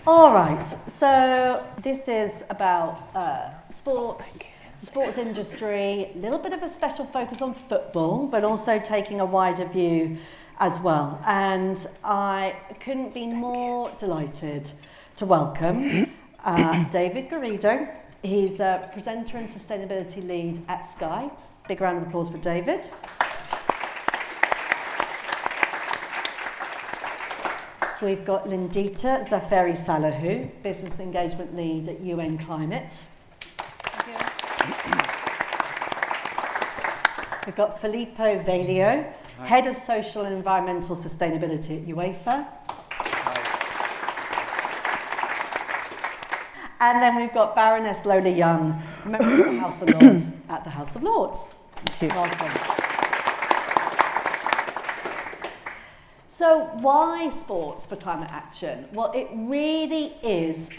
All right, so this is about sports, the sports industry, a little bit of a special focus on football, but also taking a wider view as well. And I couldn't be more delighted to welcome David Garrido. He's a presenter and sustainability lead at Sky. Big round of applause for David. We've got Lindita Zaferi-Salahu, Business Engagement Lead at UN Climate. Thank you. We've got Filippo Veglio, Head of Social and Environmental Sustainability at UEFA. And then we've got Baroness Lola Young, Member of the House of Lords at the House of Lords. Thank you. Welcome. So why sports for climate action? Well, it really is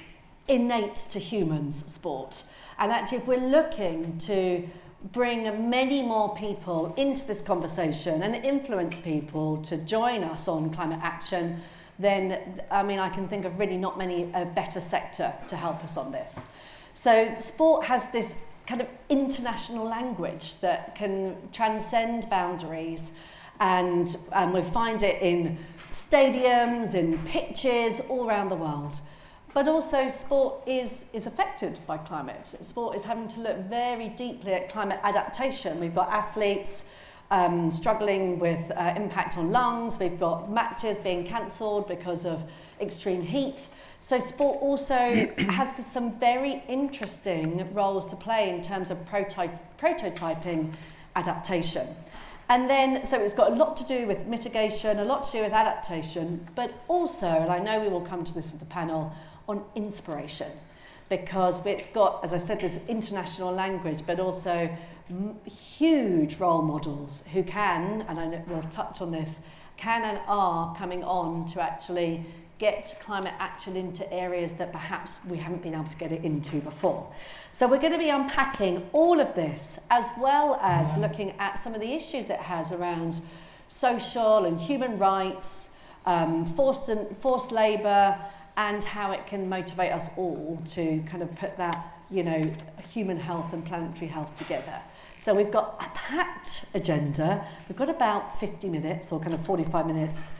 innate to humans, sport. And actually, if we're looking to bring many more people into this conversation and influence people to join us on climate action, then, I mean, I can think of really not many a better sector to help us on this. So sport has this kind of international language that can transcend boundaries, and we find it in stadiums, in pitches all around the world. But also sport is affected by climate. Sport is having to look very deeply at climate adaptation. We've got athletes struggling with impact on lungs. We've got matches being cancelled because of extreme heat. So sport also has some very interesting roles to play in terms of prototyping adaptation. And then, so it's got a lot to do with mitigation, a lot to do with adaptation, but also, and I know we will come to this with the panel, on inspiration. Because it's got, as I said, this international language, but also huge role models who can, and I know we'll touch on this, can and are coming on to actually get climate action into areas that perhaps we haven't been able to get it into before. So we're going to be unpacking all of this, as well as looking at some of the issues it has around social and human rights, forced labour, and how it can motivate us all to kind of put that, you know, human health and planetary health together. So we've got a packed agenda. We've got about 50 minutes or kind of 45 minutes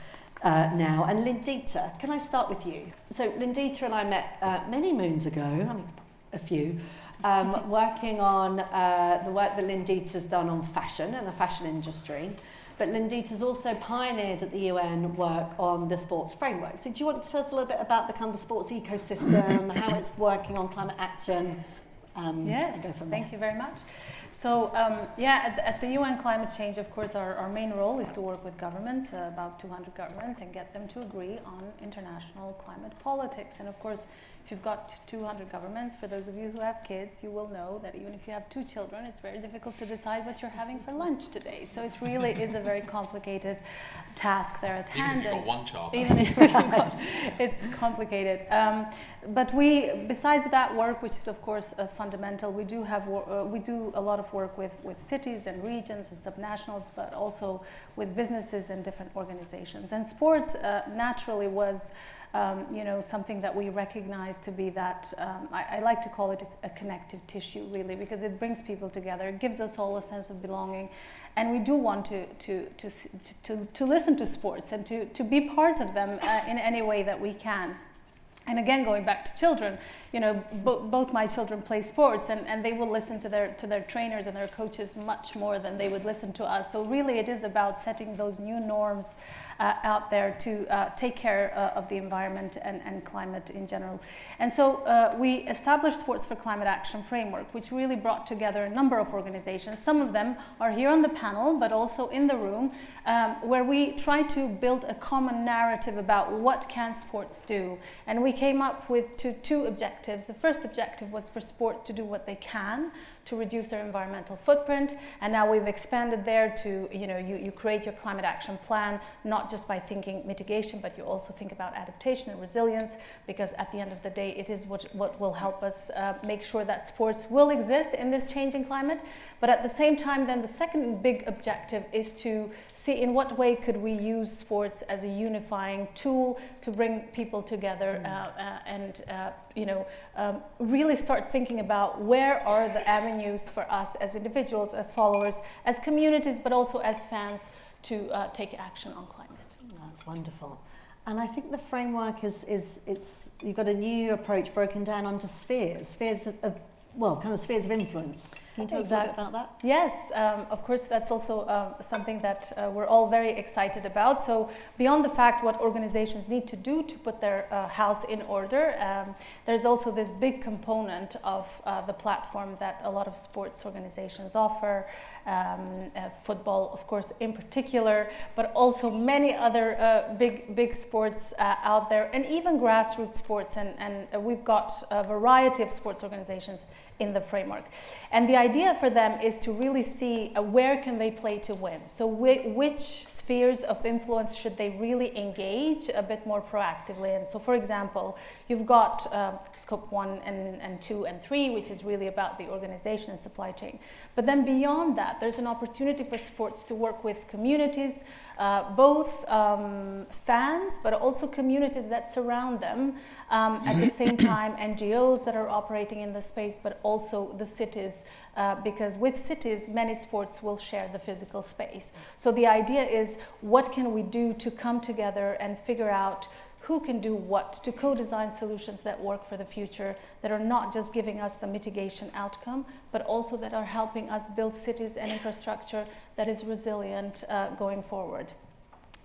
now. And Lindita, can I start with you? So Lindita and I met many moons ago, I mean a few, working on the work that Lindita's done on fashion and the fashion industry. But Lindita's also pioneered at the UN work on the sports framework. So do you want to tell us a little bit about the kind of the sports ecosystem, how it's working on climate action? Yes, thank you very much. So at the UN climate change, of course, our main role is to work with governments, about 200 governments, and get them to agree on international climate politics. And of course, if you've got 200 governments, for those of you who have kids, you will know that even if you have 2 children, it's very difficult to decide what you're having for lunch today. So it really is a very complicated task there at hand. Even if you've got one child. Even if you've got, it's complicated. But we, besides that work, which is of course fundamental, we do a lot of work with cities and regions and subnationals, but also with businesses and different organizations. And sport naturally was something that we recognize to be that, I like to call it a connective tissue, really, because it brings people together. It gives us all a sense of belonging. And we do want to listen to sports and to be part of them in any way that we can. And again, going back to children, you know, both my children play sports, and they will listen to their trainers and their coaches much more than they would listen to us. So really, it is about setting those new norms out there to take care of the environment and climate in general. And so we established Sports for Climate Action Framework, which really brought together a number of organizations. Some of them are here on the panel, but also in the room, where we try to build a common narrative about what can sports do. And we came up with two objectives. The first objective was for sport to do what they can to reduce their environmental footprint, and now we've expanded there to, you know, you create your climate action plan, not just by thinking mitigation, but you also think about adaptation and resilience, because at the end of the day, it is what will help us make sure that sports will exist in this changing climate. But at the same time, then the second big objective is to see in what way could we use sports as a unifying tool to bring people together and really start thinking about where are the avenues for us as individuals, as followers, as communities, but also as fans to take action on climate. That's wonderful. And I think the framework is you've got a new approach broken down onto spheres of spheres of influence. Can you tell us a bit about that? Yes, of course, that's also something that we're all very excited about. So beyond the fact what organizations need to do to put their house in order, there's also this big component of the platform that a lot of sports organizations offer, football, of course, in particular, but also many other big sports out there, and even grassroots sports, and we've got a variety of sports organizations in the framework. And the idea for them is to really see where can they play to win. So which spheres of influence should they really engage a bit more proactively. And so, for example, you've got scope 1 and 2 and 3, which is really about the organization and supply chain. But then beyond that, there's an opportunity for sports to work with communities, both fans, but also communities that surround them. At the same time, NGOs that are operating in the space, but also the cities, because with cities, many sports will share the physical space. So the idea is, what can we do to come together and figure out who can do what to co-design solutions that work for the future, that are not just giving us the mitigation outcome, but also that are helping us build cities and infrastructure that is resilient going forward.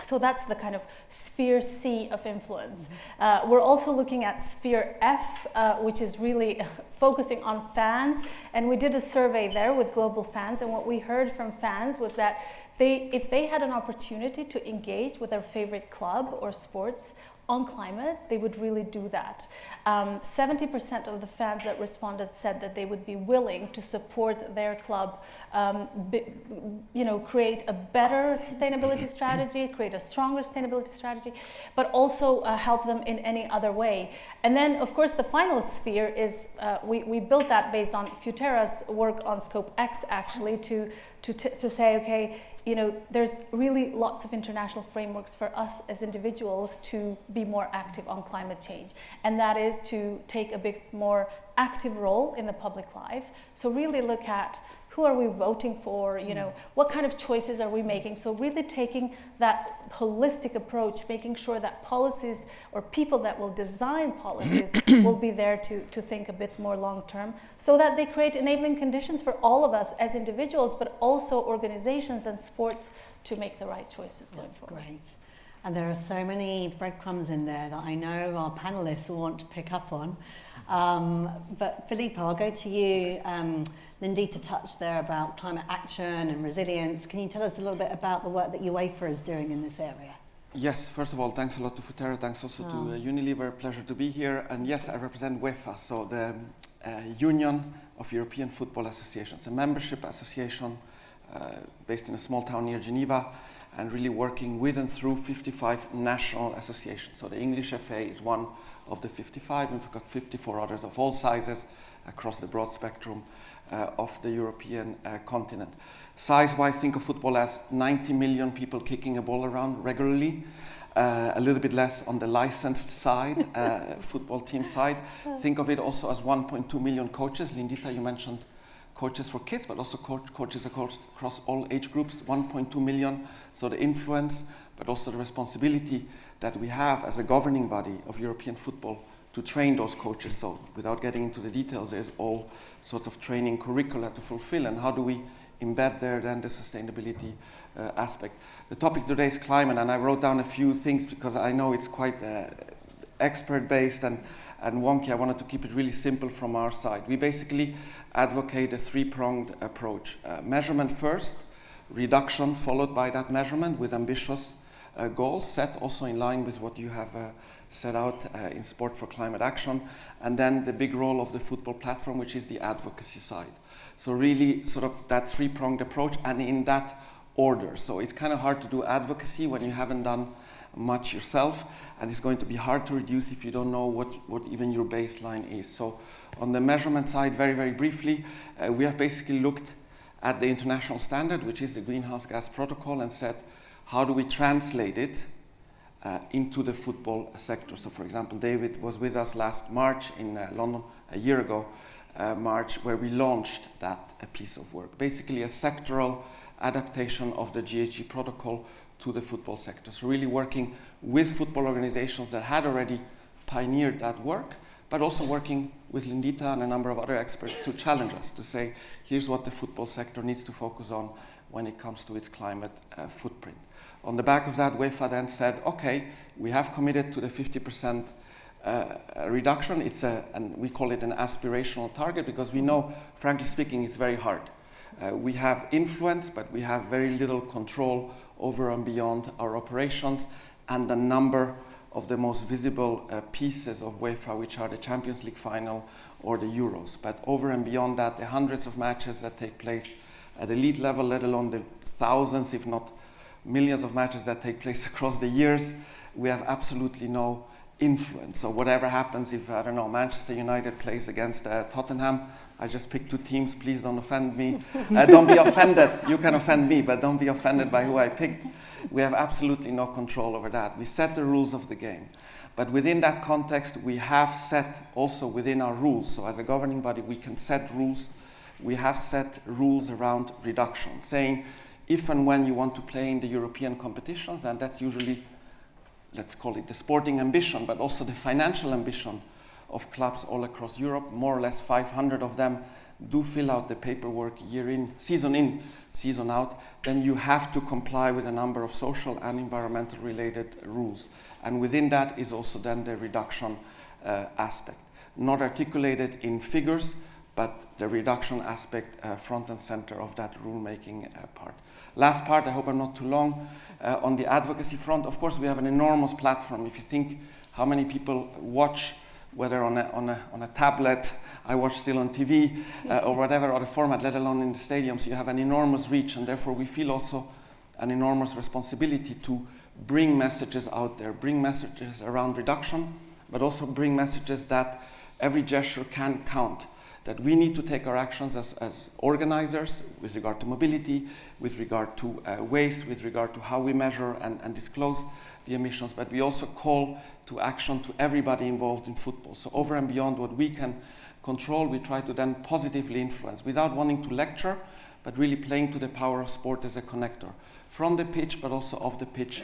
So that's the kind of sphere C of influence. We're also looking at sphere F, which is really focusing on fans. And we did a survey there with global fans. And what we heard from fans was that if they had an opportunity to engage with their favorite club or sports on climate, they would really do that. 70% of the fans that responded said that they would be willing to support their club, create a better sustainability strategy, create a stronger sustainability strategy, but also help them in any other way. And then, of course, the final sphere is, we built that based on Futera's work on Scope X, actually, to say, okay, there's really lots of international frameworks for us as individuals to be more active on climate change. And that is to take a bit more active role in the public life. So really look at who are we voting for, what kind of choices are we making? So really taking that holistic approach, making sure that policies or people that will design policies will be there to think a bit more long term, so that they create enabling conditions for all of us as individuals, but also organizations and sports to make the right choices going forward. That's great. And there are so many breadcrumbs in there that I know our panelists will want to pick up on. But Filippo, I'll go to you. Lindy, to touch there about climate action and resilience. Can you tell us a little bit about the work that UEFA is doing in this area? Yes, first of all, thanks a lot to Futera, thanks also to Unilever, pleasure to be here. And yes, I represent UEFA, so the Union of European Football Associations, a membership association based in a small town near Geneva, and really working with and through 55 national associations. So the English FA is one of the 55, and we've got 54 others of all sizes across the broad spectrum of the European continent. Size-wise, think of football as 90 million people kicking a ball around regularly, a little bit less on the licensed side, football team side. Think of it also as 1.2 million coaches. Lindita, you mentioned coaches for kids, but also coaches across all age groups, 1.2 million. So the influence, but also the responsibility that we have as a governing body of European football to train those coaches. So without getting into the details, there's all sorts of training curricula to fulfill, and how do we embed there then the sustainability aspect. The topic today is climate, and I wrote down a few things because I know it's quite expert-based and wonky. I wanted to keep it really simple from our side. We basically advocate a three-pronged approach. Measurement first, reduction followed by that measurement with ambitious goals set also in line with what you have set out in Sport for Climate Action, and then the big role of the football platform, which is the advocacy side. So really sort of that three-pronged approach, and in that order. So it's kind of hard to do advocacy when you haven't done much yourself, and it's going to be hard to reduce if you don't know what even your baseline is. So on the measurement side, very, very briefly, we have basically looked at the international standard, which is the Greenhouse Gas Protocol, and said, how do we translate it into the football sector. So for example, David was with us last March in London, a year ago, March, where we launched that piece of work. Basically a sectoral adaptation of the GHG protocol to the football sector. So really working with football organizations that had already pioneered that work, but also working with Lindita and a number of other experts to challenge us, to say, here's what the football sector needs to focus on when it comes to its climate footprint. On the back of that, UEFA then said, okay, we have committed to the 50% reduction. And we call it an aspirational target because we know, frankly speaking, it's very hard. We have influence, but we have very little control over and beyond our operations and the number of the most visible pieces of UEFA, which are the Champions League final or the Euros. But over and beyond that, the hundreds of matches that take place at elite level, let alone the thousands, if not millions of matches that take place across the years, we have absolutely no influence. So whatever happens, if, I don't know, Manchester United plays against Tottenham, I just pick two teams, please don't offend me. Don't be offended, you can offend me, but don't be offended by who I picked. We have absolutely no control over that. We set the rules of the game. But within that context, we have set also within our rules, so as a governing body, we can set rules. We have set rules around reduction, saying if and when you want to play in the European competitions, and that's usually, let's call it the sporting ambition, but also the financial ambition of clubs all across Europe, more or less 500 of them do fill out the paperwork year in, season out, then you have to comply with a number of social and environmental related rules. And within that is also then the reduction aspect. Not articulated in figures, but the reduction aspect front and center of that rulemaking part. Last part, I hope I'm not too long, on the advocacy front, of course we have an enormous platform. If you think how many people watch, whether on a tablet, I watch still on TV, or whatever other format, let alone in the stadiums, you have an enormous reach, and therefore we feel also an enormous responsibility to bring messages out there, bring messages around reduction, but also bring messages that every gesture can count. That we need to take our actions as organizers with regard to mobility, with regard to waste, with regard to how we measure and disclose the emissions, but we also call to action to everybody involved in football. So over and beyond what we can control, we try to then positively influence without wanting to lecture, but really playing to the power of sport as a connector from the pitch, but also off the pitch,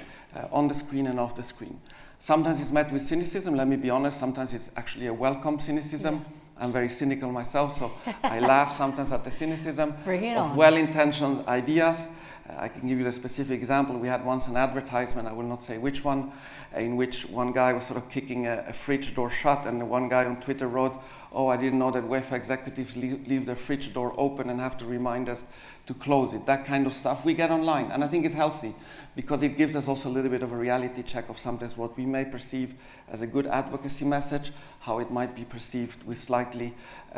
on the screen and off the screen. Sometimes it's met with cynicism, let me be honest, sometimes it's actually a welcome cynicism. Yeah. I'm very cynical myself, so I laugh sometimes at the cynicism of well-intentioned ideas. I can give you a specific example. We had once an advertisement, I will not say which one, in which one guy was sort of kicking a fridge door shut, and one guy on Twitter wrote, oh, I didn't know that UEFA executives leave their fridge door open and have to remind us to close it. That kind of stuff we get online, and I think it's healthy because it gives us also a little bit of a reality check of sometimes what we may perceive as a good advocacy message, how it might be perceived with slightly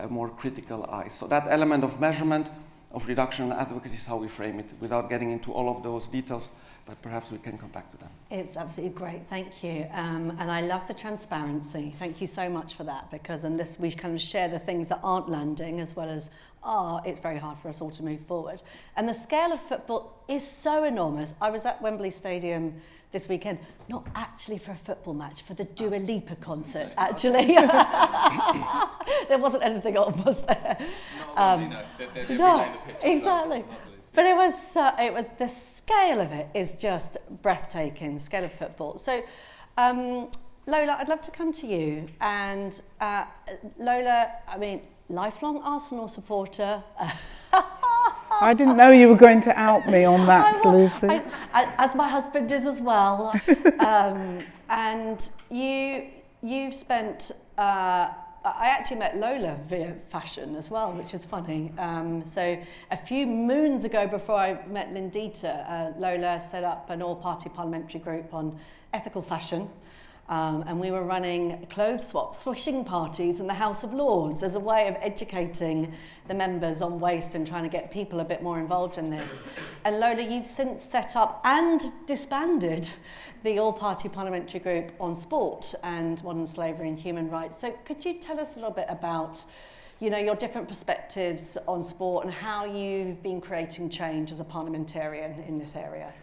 more critical eyes. So that element of measurement, of reduction and advocacy is how we frame it, without getting into all of those details, but perhaps we can come back to them. It's absolutely great, thank you. And I love the transparency. Thank you so much for that, because unless we kind of share the things that aren't landing as well as are, it's very hard for us all to move forward. And the scale of football is so enormous. I was at Wembley Stadium this weekend, not actually for a football match, for the Dua Lipa concert, actually. There wasn't anything on, was there? No, exactly. But it was the scale of it is just breathtaking, scale of football. So, Lola, I'd love to come to you. And Lola, I mean, lifelong Arsenal supporter. I didn't know you were going to out me on that, Lucy. As my husband is as well. And you've spent... I actually met Lola via fashion as well, which is funny. So a few moons ago, before I met Lindita, Lola set up an all-party parliamentary group on ethical fashion. And we were running clothes swaps, washing parties in the House of Lords as a way of educating the members on waste and trying to get people a bit more involved in this. And Lola, you've since set up and disbanded the all-party parliamentary group on sport and modern slavery and human rights. So could you tell us a little bit about, your different perspectives on sport and how you've been creating change as a parliamentarian in this area?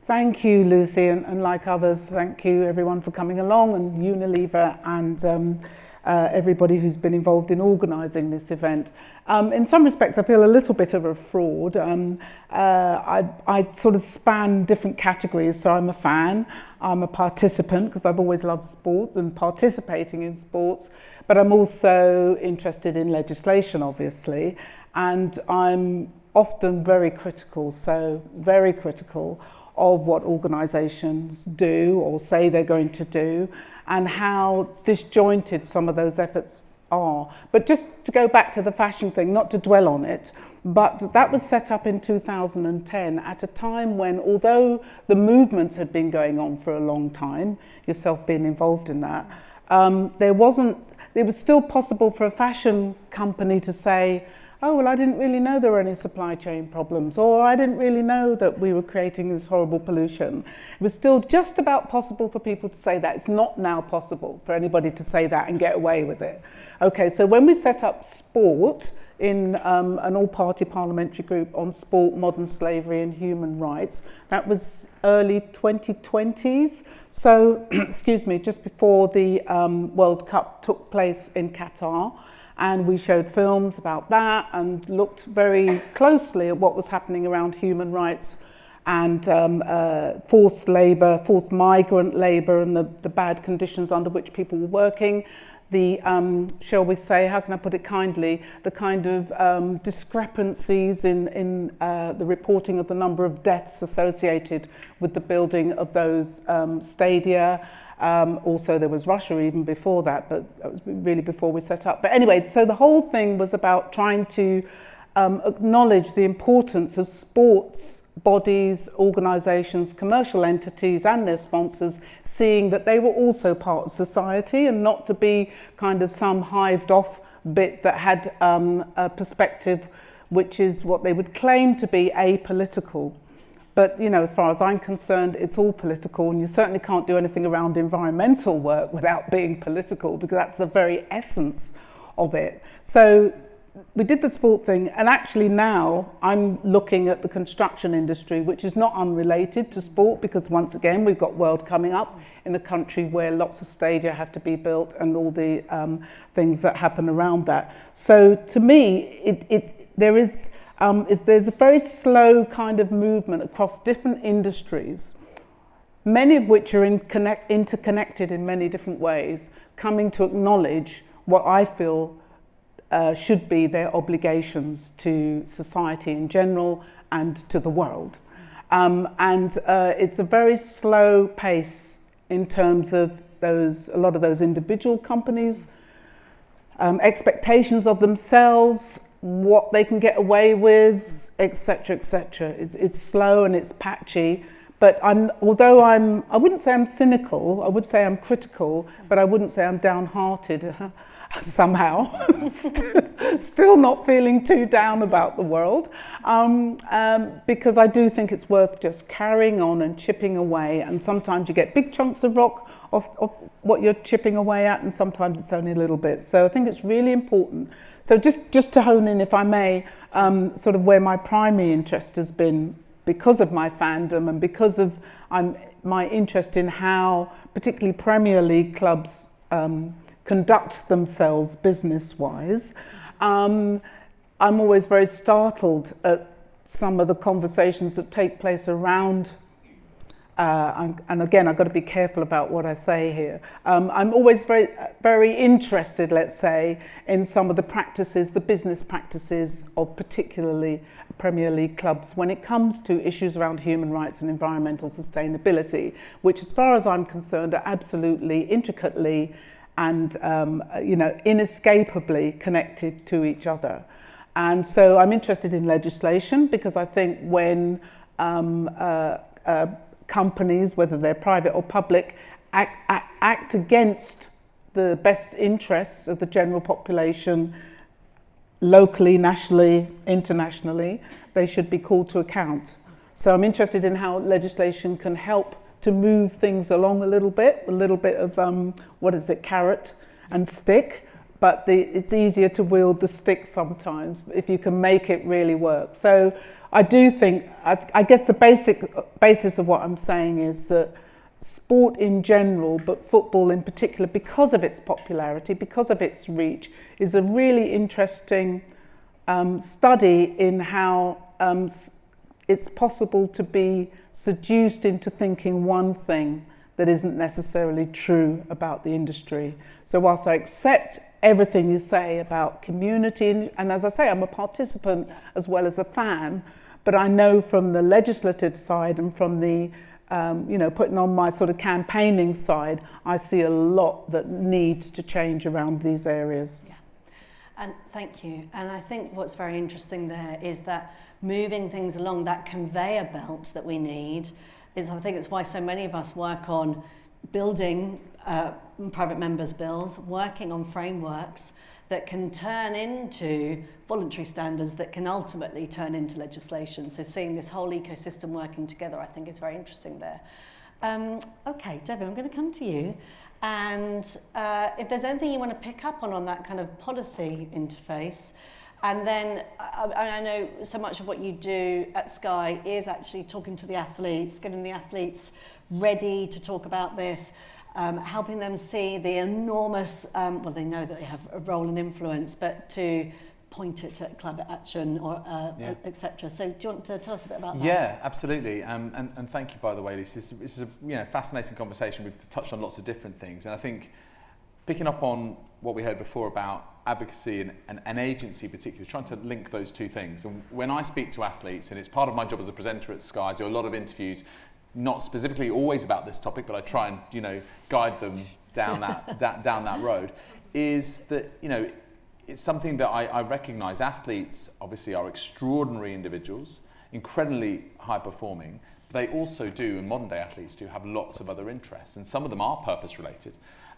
Thank you, Lucy, and like others, thank you everyone for coming along, and Unilever and everybody who's been involved in organising this event. In some respects, I feel a little bit of a fraud. I sort of span different categories, so I'm a fan, I'm a participant, because I've always loved sports and participating in sports, but I'm also interested in legislation, obviously, and I'm often very critical of what organisations do or say they're going to do, and how disjointed some of those efforts are. But just to go back to the fashion thing, not to dwell on it, but that was set up in 2010 at a time when, although the movements had been going on for a long time, yourself being involved in that, it was still possible for a fashion company to say, oh, well, I didn't really know there were any supply chain problems, or I didn't really know that we were creating this horrible pollution. It was still just about possible for people to say that. It's not now possible for anybody to say that and get away with it. Okay, so when we set up sport in an all-party parliamentary group on sport, modern slavery and human rights, that was early 2020s. So, excuse me, just before the World Cup took place in Qatar. And we showed films about that and looked very closely at what was happening around human rights and forced labour, forced migrant labour, and the bad conditions under which people were working. The, shall we say, how can I put it kindly, the kind of discrepancies in the reporting of the number of deaths associated with the building of those stadia. Also, there was Russia even before that, but that was really before we set up. But anyway, so the whole thing was about trying to acknowledge the importance of sports bodies, organisations, commercial entities and their sponsors seeing that they were also part of society and not to be kind of some hived off bit that had a perspective which is what they would claim to be apolitical. But, you know, as far as I'm concerned, it's all political, and you certainly can't do anything around environmental work without being political, because that's the very essence of it. So we did the sport thing, and actually now I'm looking at the construction industry, which is not unrelated to sport, because once again, we've got World coming up in a country where lots of stadia have to be built and all the things that happen around that. So to me, there's a very slow kind of movement across different industries, many of which are interconnected in many different ways, coming to acknowledge what I feel should be their obligations to society in general and to the world. It's a very slow pace in terms of a lot of those individual companies, expectations of themselves, what they can get away with, etc., etc. It's slow and it's patchy, but I wouldn't say I'm cynical, I would say I'm critical, but I wouldn't say I'm downhearted somehow. Still not feeling too down about the world, because I do think it's worth just carrying on and chipping away, and sometimes you get big chunks of rock of what you're chipping away at, and sometimes it's only a little bit. So I think it's really important. So just to hone in, if I may, sort of where my primary interest has been because of my fandom and because of my interest in how particularly Premier League clubs conduct themselves business-wise. I'm always very startled at some of the conversations that take place around, and again, I've got to be careful about what I say here. I'm always very, very interested, let's say, in some of the practices, the business practices of particularly Premier League clubs when it comes to issues around human rights and environmental sustainability, which, as far as I'm concerned, are absolutely intricately and inescapably connected to each other. And so I'm interested in legislation because I think when companies, whether they're private or public, act against the best interests of the general population, locally, nationally, internationally, they should be called to account. So I'm interested in how legislation can help to move things along a little bit of carrot and stick, but it's easier to wield the stick sometimes if you can make it really work. So I do think, I guess the basis of what I'm saying is that sport in general, but football in particular, because of its popularity, because of its reach, is a really interesting study in how it's possible to be seduced into thinking one thing that isn't necessarily true about the industry. So whilst I accept everything you say about community, and as I say, I'm a participant as well as a fan, but I know from the legislative side and from the putting on my sort of campaigning side, I see a lot that needs to change around these areas. Yeah. And thank you. And I think what's very interesting there is that moving things along that conveyor belt that we need is, I think it's why so many of us work on building private members' bills, working on frameworks that can turn into voluntary standards that can ultimately turn into legislation. So seeing this whole ecosystem working together, I think is very interesting there. Okay, Debbie, I'm going to come to you. And if there's anything you want to pick up on that kind of policy interface, and then I know so much of what you do at Sky is actually talking to the athletes, getting the athletes ready to talk about this, helping them see the enormous, well, they know that they have a role and influence, but to point it at climate action or etc. So do you want to tell us a bit about that? Yeah, absolutely. And thank you, by the way. This is a fascinating conversation. We've touched on lots of different things, and I think picking up on what we heard before about advocacy and agency particularly, trying to link those two things. And when I speak to athletes, and it's part of my job as a presenter at Sky, I do a lot of interviews, not specifically always about this topic, but I try and guide them down that road, is that it's something that I recognise. Athletes obviously are extraordinary individuals, incredibly high performing. They also do, and modern day athletes do, have lots of other interests, and some of them are purpose related.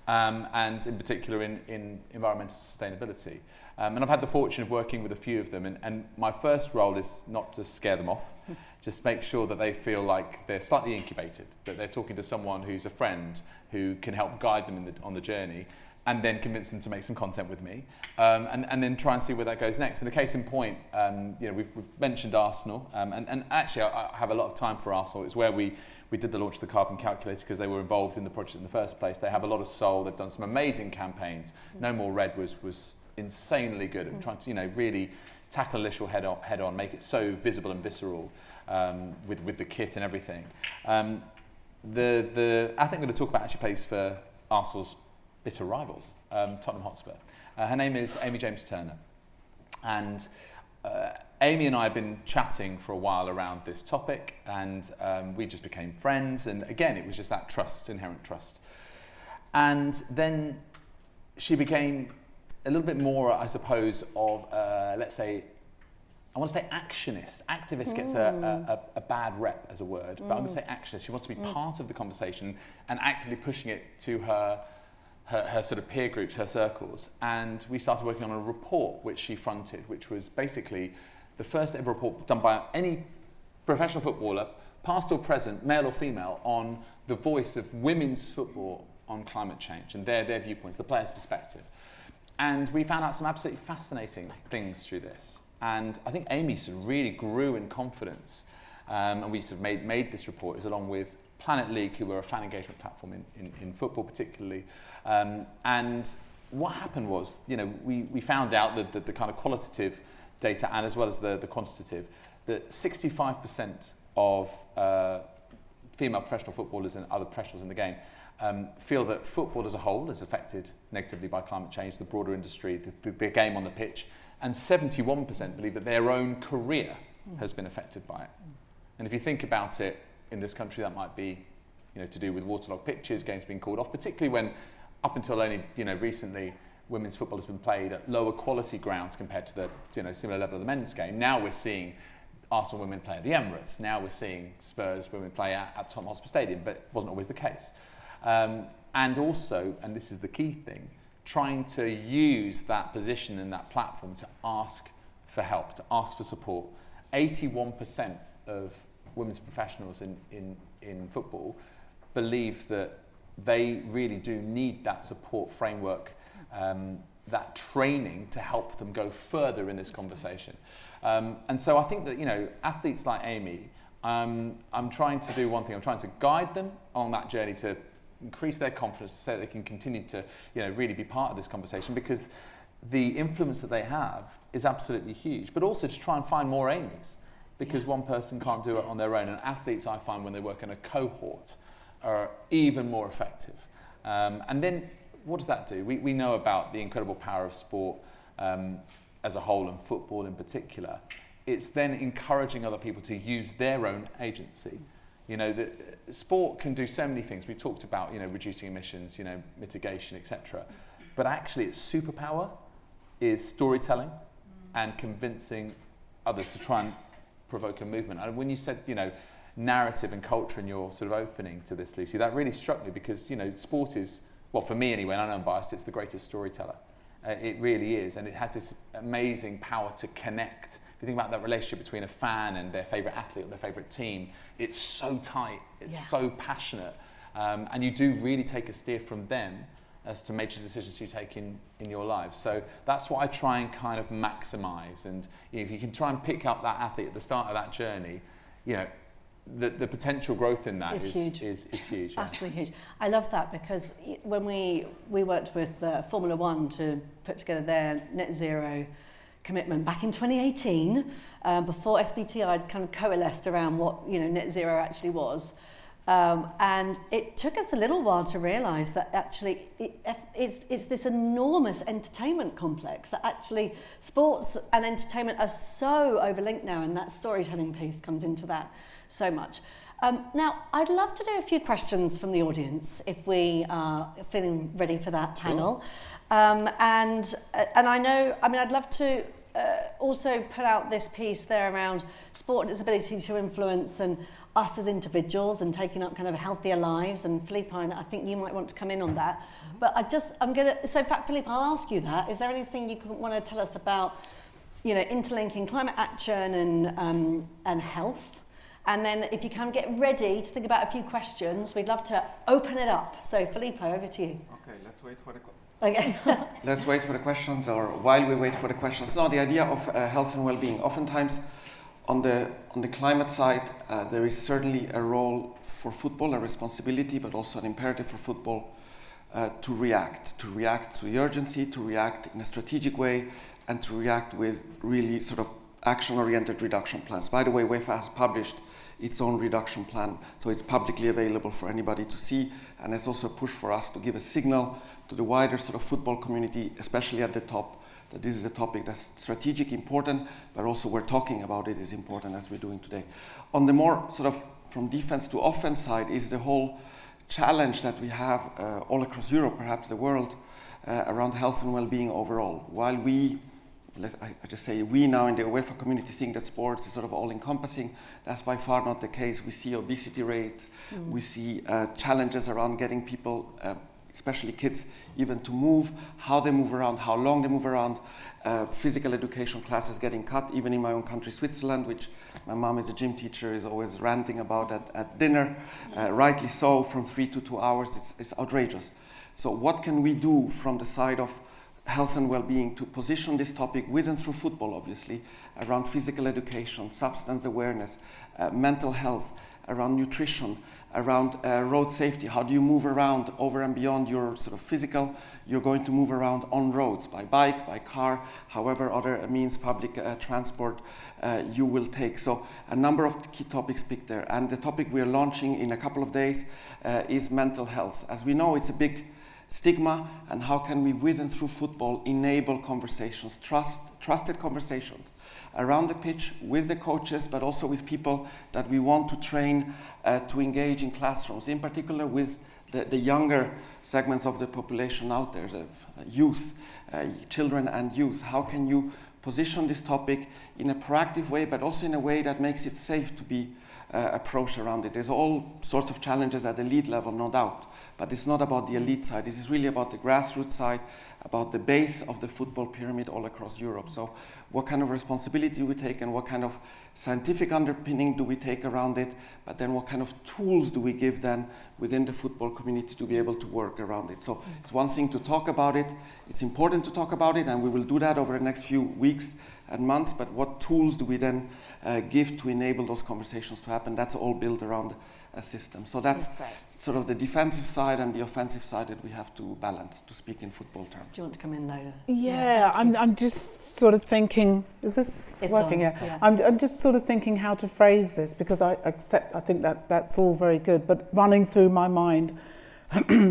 And in particular in environmental sustainability. And I've had the fortune of working with a few of them, and my first role is not to scare them off, just make sure that they feel like they're slightly incubated, that they're talking to someone who's a friend who can help guide them on the journey, and then convince them to make some content with me, and then try and see where that goes next. And a case in point, we've mentioned Arsenal, and actually I have a lot of time for Arsenal. It's where we did the launch of the carbon calculator because they were involved in the project in the first place. They have a lot of soul. They've done some amazing campaigns. No More Red was insanely good at trying to really tackle an issue head on, make it so visible and visceral with the kit and everything. The athlete I'm going to talk about actually plays for Arsenal's bitter rivals, Tottenham Hotspur. Her name is Amy James Turner, and Amy and I have been chatting for a while around this topic, and we just became friends. And again, it was just that trust, inherent trust. And then she became a little bit more, I suppose, of, let's say, I want to say actionist. Activist gets a bad rep as a word, but I'm going to say actionist. She wants to be part of the conversation and actively pushing it to her sort of peer groups, her circles. And we started working on a report which she fronted, which was basically the first ever report done by any professional footballer, past or present, male or female, on the voice of women's football on climate change and their viewpoints, the players' perspective. And we found out some absolutely fascinating things through this. And I think Amy sort of really grew in confidence. And we sort of made this report is along with Planet League, who were a fan engagement platform in football particularly. And what happened was, we found out that the kind of qualitative data and as well as the quantitative, that 65% of female professional footballers and other professionals in the game feel that football as a whole is affected negatively by climate change, the broader industry, the game on the pitch, and 71% believe that their own career has been affected by it. And if you think about it, in this country, that might be, to do with waterlogged pitches, games being called off, particularly when, up until only, recently, women's football has been played at lower quality grounds compared to the, similar level of the men's game. Now we're seeing Arsenal women play at the Emirates. Now we're seeing Spurs women play at Tottenham Hotspur Stadium, but it wasn't always the case. And also, and this is the key thing, trying to use that position and that platform to ask for help, to ask for support. 81% of women's professionals in football believe that they really do need that support framework that training to help them go further in this conversation. And so I think that, you know, athletes like Amy, I'm trying to do one thing. I'm trying to guide them on that journey to increase their confidence so they can continue to, you know, really be part of this conversation, because the influence that they have is absolutely huge. But also to try and find more Amys, because one person can't do it on their own. And athletes, I find, when they work in a cohort, are even more effective. And then what does that do? We know about the incredible power of sport as a whole, and football in particular. It's then encouraging other people to use their own agency. You know, the sport can do so many things. We talked about, you know, reducing emissions, you know, mitigation, etc. But actually its superpower is storytelling and convincing others to try and provoke a movement. And when you said, you know, narrative and culture in your sort of opening to this, Lucy, that really struck me, because, you know, sport is, well, for me anyway, and I know I'm biased, it's the greatest storyteller. It really is, and it has this amazing power to connect. If you think about that relationship between a fan and their favourite athlete or their favourite team, it's so tight, it's so passionate, and you do really take a steer from them as to major decisions you take in your lives. So that's what I try and kind of maximise, and if you can try and pick up that athlete at the start of that journey, you know, the potential growth in that is huge. Yeah. Absolutely huge. I love that, because when we worked with Formula One to put together their net zero commitment back in 2018, before SBTi had kind of coalesced around what, you know, net zero actually was. And it took us a little while to realise that actually it's this enormous entertainment complex, that actually sports and entertainment are so overlinked now, and that storytelling piece comes into that so much. Now, I'd love to do a few questions from the audience if we are feeling ready for that panel. And I know, I mean, I'd love to also put out this piece there around sport and its ability to influence and us as individuals and taking up kind of healthier lives. And Philippe, I think you might want to come in on that. But so in fact, Philippe, I'll ask you that. Is there anything you want to tell us about, you know, interlinking climate action and health? And then if you can get ready to think about a few questions, we'd love to open it up. So Filippo, over to you. Okay, let's wait for the Okay. let's wait for the questions, or while we wait for the questions. Now, the idea of health and well-being. Oftentimes, on the climate side, there is certainly a role for football, a responsibility, but also an imperative for football to react to the urgency, to react in a strategic way, and to react with really sort of action-oriented reduction plans. By the way, UEFA has published its own reduction plan, so it's publicly available for anybody to see, and it's also a push for us to give a signal to the wider sort of football community, especially at the top, that this is a topic that's strategic, important, but also we're talking about it is important, as we're doing today. On the more sort of from defense to offense side is the whole challenge that we have all across Europe, perhaps the world, around health and well-being overall. While I just say we now in the UEFA community think that sports is sort of all-encompassing. That's by far not the case. We see obesity rates, we see challenges around getting people, especially kids, even to move, how they move around, how long they move around, physical education classes getting cut, even in my own country, Switzerland, which my mom is a gym teacher, is always ranting about at dinner, rightly so, from 3 to 2 hours, it's outrageous. So what can we do from the side of health and well-being to position this topic with and through football, obviously, around physical education, substance awareness, mental health, around nutrition, around road safety? How do you move around over and beyond your sort of physical? You're going to move around on roads, by bike, by car, however other means, public transport you will take. So a number of key topics picked there. And the topic we are launching in a couple of days is mental health. As we know, it's a big stigma, and how can we, with and through football, enable conversations, trusted conversations around the pitch with the coaches, but also with people that we want to train to engage in classrooms, in particular with the younger segments of the population out there, the youth, children and youth. How can you position this topic in a proactive way, but also in a way that makes it safe to be approached around it? There's all sorts of challenges at the elite level, no doubt. but it's not about the elite side. This is really about the grassroots side, about the base of the football pyramid all across Europe. So what kind of responsibility do we take, and what kind of scientific underpinning do we take around it, but then what kind of tools do we give then within the football community to be able to work around it. So it's one thing to talk about it, it's important to talk about it, and we will do that over the next few weeks and months, but what tools do we then give to enable those conversations to happen? That's all built around a system. So that's sort of the defensive side and the offensive side that we have to balance, to speak in football terms. Do you want to come in, Lola? Yeah, I'm just sort of thinking, is this working? Yeah. I'm just sort of thinking how to phrase this, because I think that's all very good, but running through my mind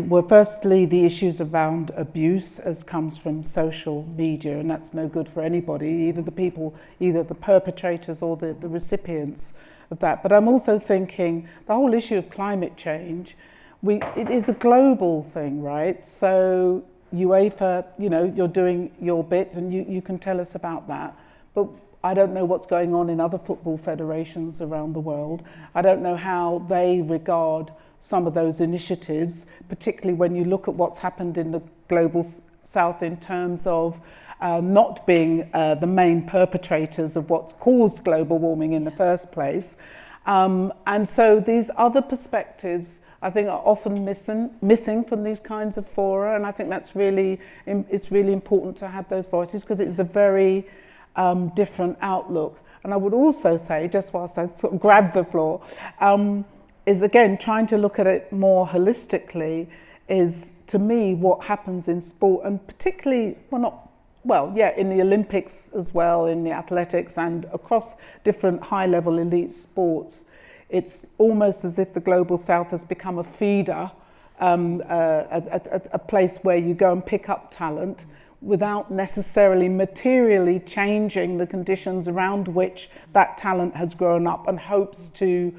well, firstly, the issues around abuse as comes from social media, and that's no good for anybody, either the perpetrators or the recipients of that. But I'm also thinking the whole issue of climate change, it is a global thing, right? So UEFA, you're doing your bit, and you can tell us about that. But I don't know what's going on in other football federations around the world. I don't know how they regard some of those initiatives, particularly when you look at what's happened in the global south in terms of not being the main perpetrators of what's caused global warming in the first place. And so these other perspectives, I think, are often missing from these kinds of fora, and I think it's really important to have those voices, because it's a very different outlook. And I would also say, just whilst I sort of grab the floor, is again trying to look at it more holistically, is to me what happens in sport, and particularly in the Olympics as well, in the athletics and across different high-level elite sports. It's almost as if the global south has become a feeder, a place where you go and pick up talent without necessarily materially changing the conditions around which that talent has grown up, and hopes to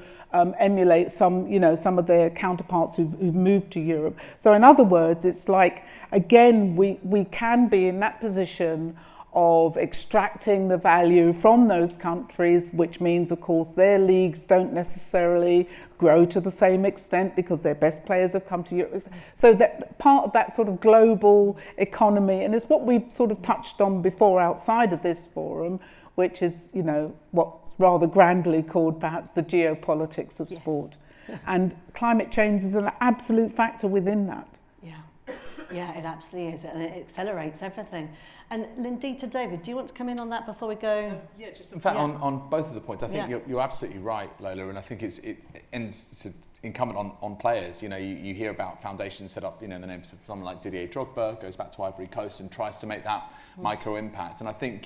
emulate some of their counterparts who've moved to Europe. So in other words, it's like, again, we can be in that position of extracting the value from those countries, which means, of course, their leagues don't necessarily grow to the same extent because their best players have come to Europe. So that part of that sort of global economy, and it's what we've sort of touched on before outside of this forum, which is, what's rather grandly called perhaps the geopolitics of sport. And climate change is an absolute factor within that. Yeah, it absolutely is, and it accelerates everything. And Lindita, David, do you want to come in on that before we go? Just in fact, on both of the points, I think you're absolutely right, Lola, and I think it's incumbent on players. You hear about foundations set up, in the names of someone like Didier Drogba, goes back to Ivory Coast and tries to make that micro impact. And I think,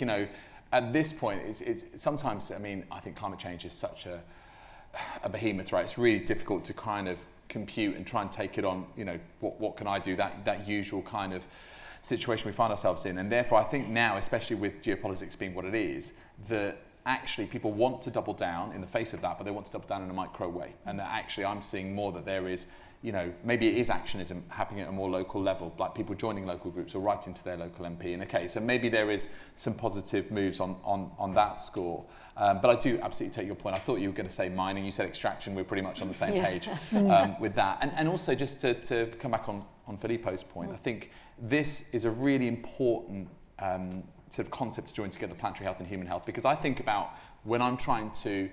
at this point, it's sometimes, I think climate change is such a behemoth, right? It's really difficult to kind of compute and try and take it on, what can I do, that usual kind of situation we find ourselves in. And therefore I think now, especially with geopolitics being what it is, that actually people want to double down in the face of that, but they want to double down in a micro way. And that actually I'm seeing more that there is, maybe it is actionism happening at a more local level, like people joining local groups or writing to their local MP in a case. So maybe there is some positive moves on that score. But I do absolutely take your point. I thought you were going to say mining. You said extraction. We're pretty much on the same page with that. And also just to come back on Filippo's point, I think this is a really important sort of concept to join together, planetary health and human health, because I think about when I'm trying to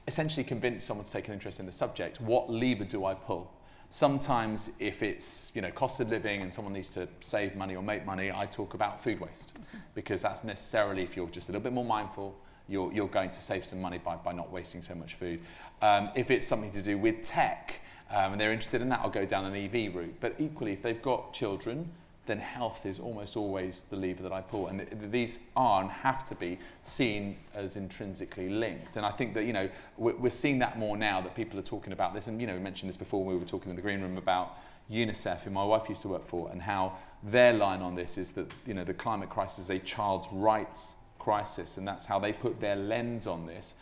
essentially convince someone to take an interest in the subject, what lever do I pull? Sometimes if it's cost of living and someone needs to save money or make money, I talk about food waste, because that's necessarily, if you're just a little bit more mindful, you're going to save some money by not wasting so much food. If it's something to do with tech and they're interested in that, I'll go down an EV route. But equally, if they've got children, then health is almost always the lever that I pull. And these are and have to be seen as intrinsically linked. And I think that, we're seeing that more now, that people are talking about this. And, we mentioned this before, we were talking in the green room about UNICEF, who my wife used to work for, and how their line on this is that, the climate crisis is a child's rights crisis. And that's how they put their lens on this,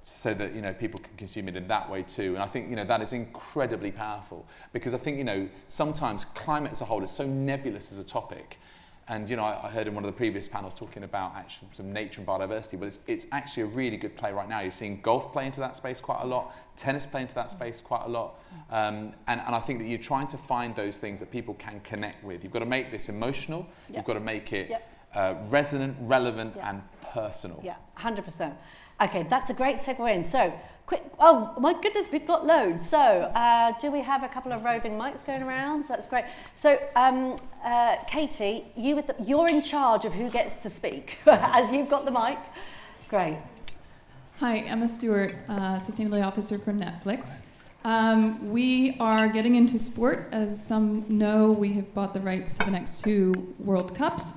so that people can consume it in that way too. And I think that is incredibly powerful, because I think sometimes climate as a whole is so nebulous as a topic. And I heard in one of the previous panels talking about actually some nature and biodiversity, but it's actually a really good play right now. You're seeing golf play into that space quite a lot, tennis play into that space quite a lot, and I think that you're trying to find those things that people can connect with. You've got to make this emotional, you've got to make it resonant, relevant, and personal. Yeah, 100%. Okay, that's a great segue in. So, quick, oh my goodness, we've got loads. So, do we have a couple of roving mics going around? So that's great. So, Katie, you're in charge of who gets to speak, as you've got the mic. Great. Hi, Emma Stewart, Sustainability Officer for Netflix. We are getting into sport. As some know, we have bought the rights to the next 2 World Cups,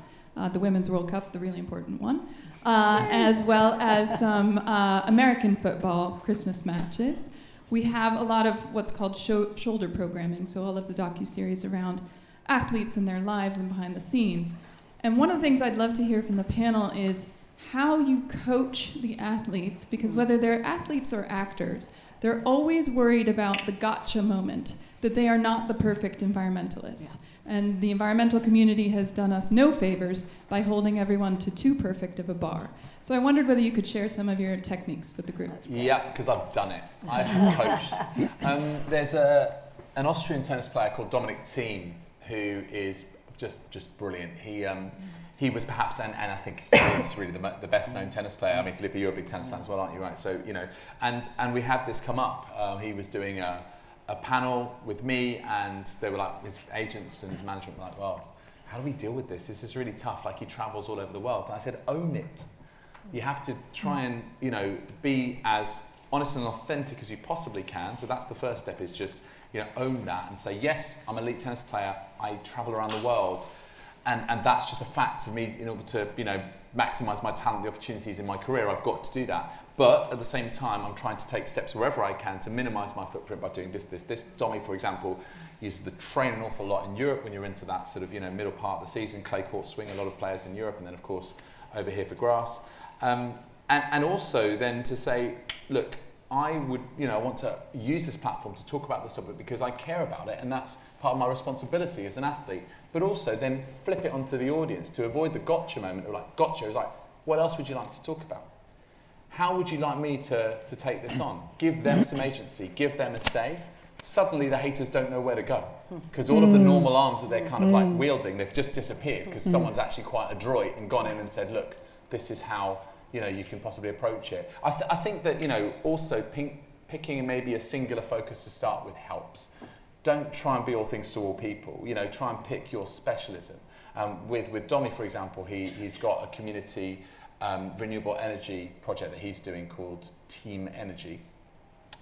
the Women's World Cup, the really important one, as well as some American football Christmas matches. We have a lot of what's called shoulder programming, so all of the docuseries around athletes and their lives and behind the scenes. And one of the things I'd love to hear from the panel is how you coach the athletes, because whether they're athletes or actors, they're always worried about the gotcha moment, that they are not the perfect environmentalist. Yeah. And the environmental community has done us no favors by holding everyone to too perfect of a bar. So I wondered whether you could share some of your techniques with the group. Yeah, because I've done it. I have coached. There's an Austrian tennis player called Dominic Thiem who is just brilliant. He was perhaps, and I think he's really the best known tennis player. I mean, Philippa, you're a big tennis fan as well, aren't you? Right. So and we had this come up. He was doing a panel with me, and they were like, his agents and his management were like, well, how do we deal with this? This is really tough. Like, he travels all over the world. And I said, own it. You have to try and, be as honest and authentic as you possibly can. So that's the first step, is just, own that and say, yes, I'm an elite tennis player. I travel around the world. And that's just a fact to me. In order to, maximise my talent, the opportunities in my career, I've got to do that. But at the same time, I'm trying to take steps wherever I can to minimise my footprint by doing this. Dommy, for example, uses the train an awful lot in Europe when you're into that sort of, middle part of the season, clay court swing, a lot of players in Europe, and then, of course, over here for grass. And also then to say, look, I would, I want to use this platform to talk about this topic because I care about it, and that's part of my responsibility as an athlete. But also then flip it onto the audience to avoid the gotcha moment of like, gotcha is like, what else would you like to talk about? How would you like me to take this on? Give them some agency, give them a say. Suddenly the haters don't know where to go because all of the normal arms that they're kind of like wielding, they've just disappeared because someone's actually quite adroit and gone in and said, look, this is how you can possibly approach it. I think that also picking maybe a singular focus to start with helps. Don't try and be all things to all people. Try and pick your specialism. With Dommy, for example, he's got a community renewable energy project that he's doing called Team Energy.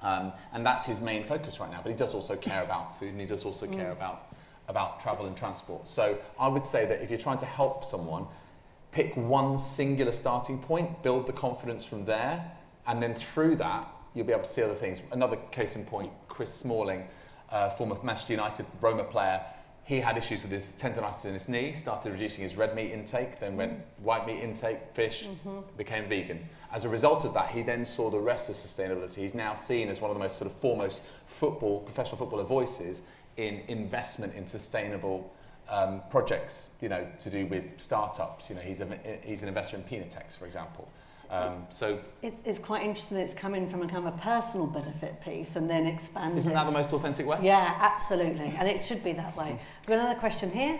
And that's his main focus right now. But he does also care about food, and he does also care about travel and transport. So I would say that if you're trying to help someone, pick one singular starting point, build the confidence from there, and then through that, you'll be able to see other things. Another case in point, Chris Smalling, former Manchester United Roma player, he had issues with his tendonitis in his knee, started reducing his red meat intake, then went white meat intake, fish, became vegan. As a result of that, he then saw the rest of sustainability. He's now seen as one of the most sort of foremost professional footballer voices in investment in sustainable projects, to do with startups. He's an investor in Pinatex, for example. So it's quite interesting that it's coming from a kind of a personal benefit piece and then expanded. Isn't that the most authentic way? Yeah, absolutely, and it should be that way. We've got another question here.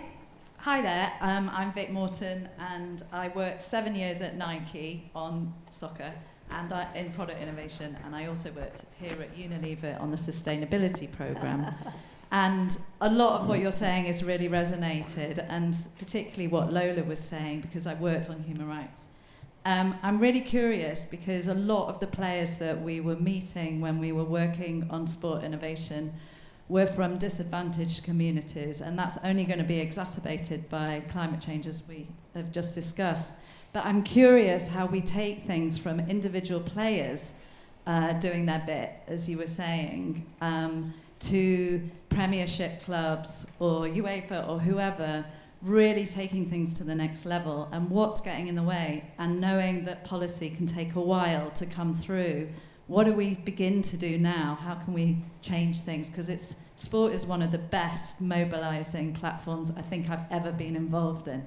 Hi there, I'm Vic Morton, and I worked 7 years at Nike on soccer and in product innovation, and I also worked here at Unilever on the sustainability programme. And a lot of what you're saying has really resonated, and particularly what Lola was saying, because I worked on human rights. I'm really curious because a lot of the players that we were meeting when we were working on sport innovation were from disadvantaged communities, and that's only going to be exacerbated by climate change, as we have just discussed. But I'm curious how we take things from individual players doing their bit, as you were saying, to Premiership clubs or UEFA or whoever, really taking things to the next level, and what's getting in the way, and knowing that policy can take a while to come through. What do we begin to do now? How can we change things? Because sport is one of the best mobilising platforms I think I've ever been involved in.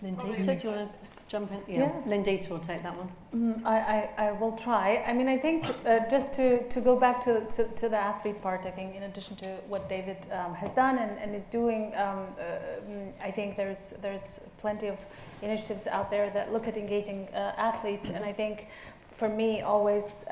Lindita, do you want to jump in? Yeah. Lindita will take that one. I will try. I mean, I think just to go back to the athlete part, I think in addition to what David has done and is doing, I think there's plenty of initiatives out there that look at engaging athletes, and I think for me always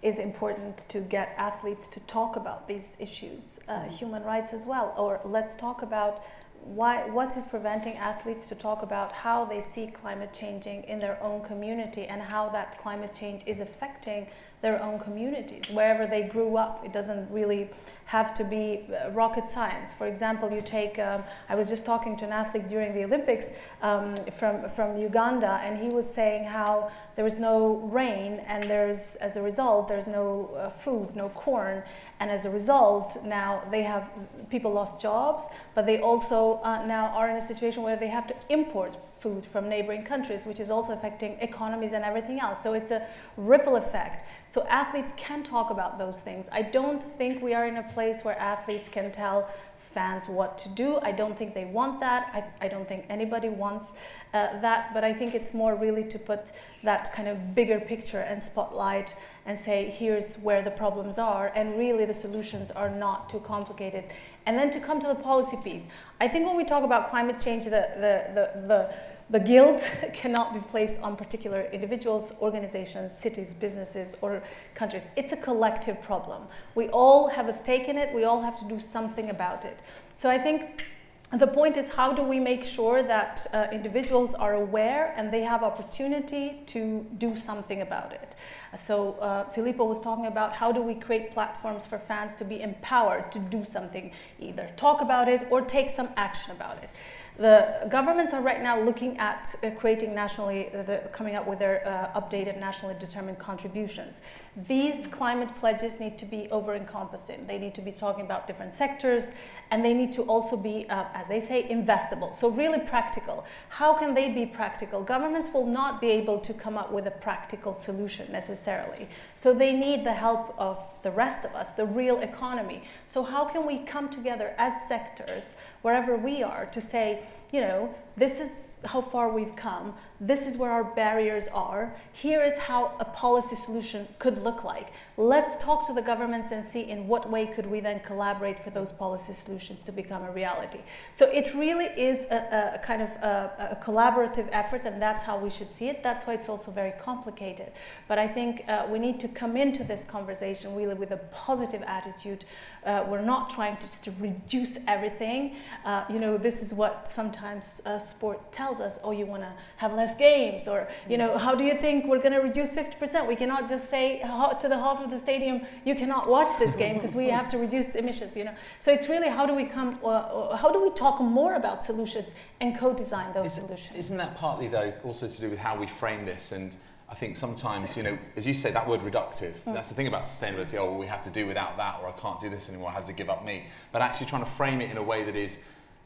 is important to get athletes to talk about these issues, human rights as well, or let's talk about what is preventing athletes to talk about how they see climate changing in their own community and how that climate change is affecting their own communities, wherever they grew up. It doesn't really have to be rocket science. For example, you take, I was just talking to an athlete during the Olympics from Uganda, and he was saying how there was no rain, and as a result, there's no food, no corn, and as a result, now people lost jobs, but they also now are in a situation where they have to import food from neighboring countries, which is also affecting economies and everything else. So it's a ripple effect. So athletes can talk about those things. I don't think we are in a place where athletes can tell fans what to do. I don't think they want that. I don't think anybody wants that, but I think it's more really to put that kind of bigger picture and spotlight and say, here's where the problems are, and really the solutions are not too complicated. And then to come to the policy piece, I think when we talk about climate change, the guilt cannot be placed on particular individuals, organizations, cities, businesses, or countries. It's a collective problem. We all have a stake in it. We all have to do something about it. So I think the point is, how do we make sure that individuals are aware and they have opportunity to do something about it? So Filippo was talking about how do we create platforms for fans to be empowered to do something, either talk about it or take some action about it. The governments are right now looking at creating coming up with their updated nationally determined contributions. These climate pledges need to be over-encompassing. They need to be talking about different sectors, and they need to also be, as they say, investable. So really practical. How can they be practical? Governments will not be able to come up with a practical solution necessarily. So they need the help of the rest of us, the real economy. So how can we come together as sectors, wherever we are, to say, you know, this is how far we've come, this is where our barriers are, here is how a policy solution could look like. Let's talk to the governments and see in what way could we then collaborate for those policy solutions to become a reality. So it really is a kind of a collaborative effort, and that's how we should see it. That's why it's also very complicated. But I think we need to come into this conversation really with a positive attitude. We're not trying to reduce everything. You know, this is what sometimes sport tells us. Oh, you want to have less games, or you know, how do you think we're going to reduce 50%? We cannot just say to the half of the stadium, you cannot watch this game because we have to reduce emissions. You know, so it's really how do we talk more about solutions and co-design those solutions? Isn't that partly though also to do with how we frame this? And I think sometimes, you know, as you say, that word reductive, that's the thing about sustainability. Oh, well, we have to do without that, or I can't do this anymore, I have to give up meat. But actually trying to frame it in a way that is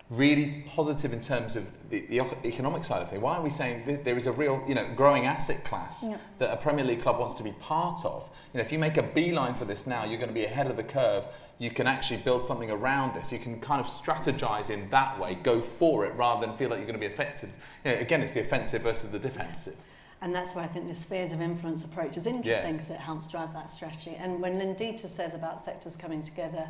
really positive in terms of the economic side of things. Why are we saying that there is a real, you know, growing asset class that a Premier League club wants to be part of? You know, if you make a beeline for this now, you're going to be ahead of the curve. You can actually build something around this. You can kind of strategize in that way, go for it, rather than feel like you're going to be affected. You know, again, it's the offensive versus the defensive. And that's why I think the spheres of influence approach is interesting, because it helps drive that strategy. And when Lindita says about sectors coming together,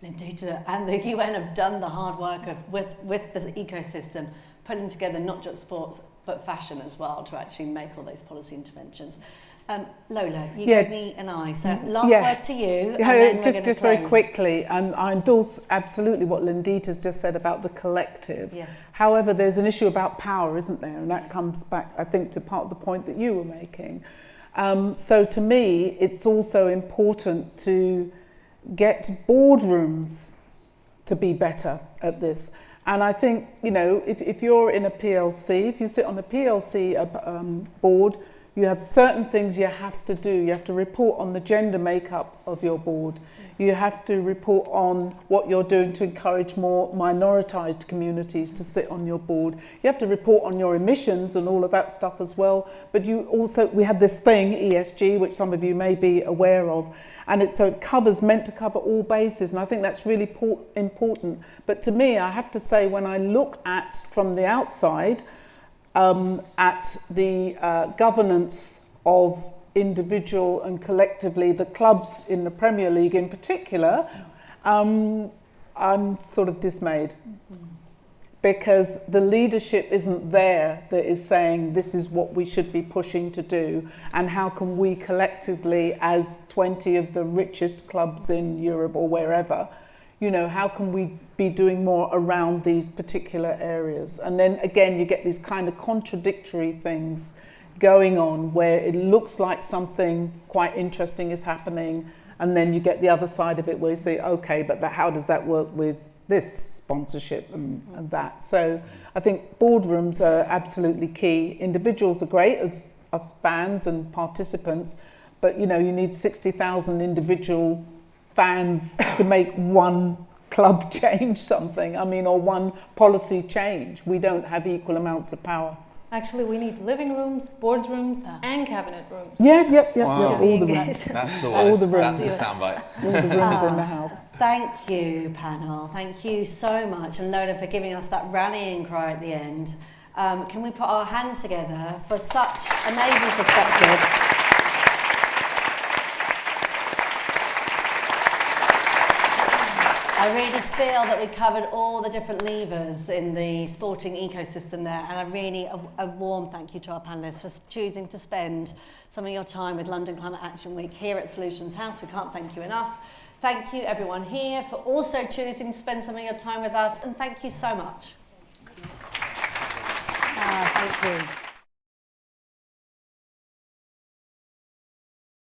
Lindita and the UN have done the hard work with the ecosystem, putting together not just sports but fashion as well to actually make all those policy interventions. Lola, you gave me an eye, so last word to you. And then just very quickly, I endorse absolutely what Lindita's just said about the collective. Yes. However, there's an issue about power, isn't there? And that comes back, I think, to part of the point that you were making. So to me, it's also important to get boardrooms to be better at this. And I think, you know, if you're in a PLC, if you sit on the PLC board, you have certain things you have to do. You have to report on the gender makeup of your board. You have to report on what you're doing to encourage more minoritised communities to sit on your board. You have to report on your emissions and all of that stuff as well. But you also, we have this thing, ESG, which some of you may be aware of, and it meant to cover all bases, and I think that's really important. But to me, I have to say, when I look at, from the outside, at the governance of individual and collectively the clubs in the Premier League in particular, I'm sort of dismayed, because the leadership isn't there that is saying this is what we should be pushing to do, and how can we collectively, as 20 of the richest clubs in Europe or wherever, how can we be doing more around these particular areas? And then again, you get these kind of contradictory things going on where it looks like something quite interesting is happening, and then you get the other side of it where you say, okay, but how does that work with this sponsorship and that? So I think boardrooms are absolutely key. Individuals are great as fans and participants, but you need 60,000 individual fans to make one club change something, or one policy change. We don't have equal amounts of power. Actually, we need living rooms, boardrooms, and cabinet rooms. Yeah, Wow. all the rooms. That's the All one. the rooms. That's the soundbite. All the rooms in the house. Thank you, panel. Thank you so much, and Lola, for giving us that rallying cry at the end. Can we put our hands together for such amazing perspectives? I really feel that we covered all the different levers in the sporting ecosystem there, and a warm thank you to our panellists for choosing to spend some of your time with London Climate Action Week here at Solutions House. We can't thank you enough. Thank you everyone here for also choosing to spend some of your time with us, and thank you so much. Thank you.